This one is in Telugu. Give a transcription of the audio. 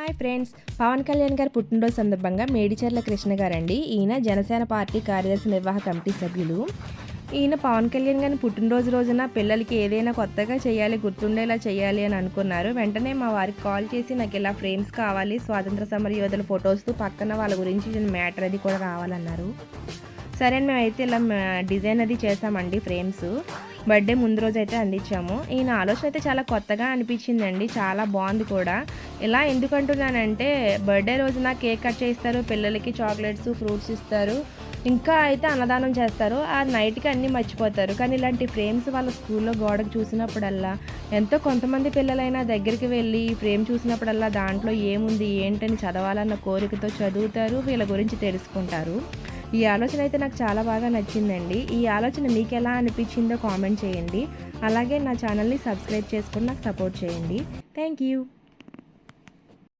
హాయ్ ఫ్రెండ్స్, పవన్ కళ్యాణ్ గారి పుట్టినరోజు సందర్భంగా మేడిచెర్ల కృష్ణ గారండి. ఈయన జనసేన పార్టీ కార్యదర్శి నిర్వాహక కమిటీ సభ్యులు. ఈయన పవన్ కళ్యాణ్ గారిని పుట్టినరోజు రోజున పిల్లలకి ఏదైనా కొత్తగా చేయాలి, గుర్తుండేలా చేయాలి అని అనుకున్నారు. వెంటనే మా వారికి కాల్ చేసి నాకు ఇలా ఫ్రేమ్స్ కావాలి, స్వాతంత్ర సమర యోధుల ఫొటోస్తో పక్కన వాళ్ళ గురించి మ్యాటర్ అది కూడా రావాలన్నారు. సరే అని మేమైతే ఇలా డిజైన్ అది చేసామండి. ఫ్రేమ్స్ బర్త్డే ముందు రోజు అయితే అందించాము. ఈయన ఆలోచన అయితే చాలా కొత్తగా అనిపించిందండి, చాలా బాగుంది కూడా. ఇలా ఎందుకు అంటున్నానంటే, బర్త్డే రోజున కేక్ కట్ చేస్తారు, పిల్లలకి చాక్లెట్స్ ఫ్రూట్స్ ఇస్తారు, ఇంకా అయితే అన్నదానం చేస్తారు. ఆ నైట్కి అన్నీ మర్చిపోతారు. కానీ ఇలాంటి ఫ్రేమ్స్ వాళ్ళ స్కూల్లో గోడకు చూసినప్పుడల్లా, ఎంతో కొంతమంది పిల్లలైనా దగ్గరికి వెళ్ళి ఈ ఫ్రేమ్ చూసినప్పుడల్లా దాంట్లో ఏముంది ఏంటని చదవాలన్న కోరికతో చదువుతారు, వీళ్ళ గురించి తెలుసుకుంటారు. ఈ ఆలోచన అయితే నాకు చాలా బాగా నచ్చిందండి. ఈ ఆలోచన మీకు ఎలా అనిపించిందో కామెంట్ చేయండి. అలాగే నా ఛానల్ని సబ్స్క్రైబ్ చేసుకుని నాకు సపోర్ట్ చేయండి. Thank you.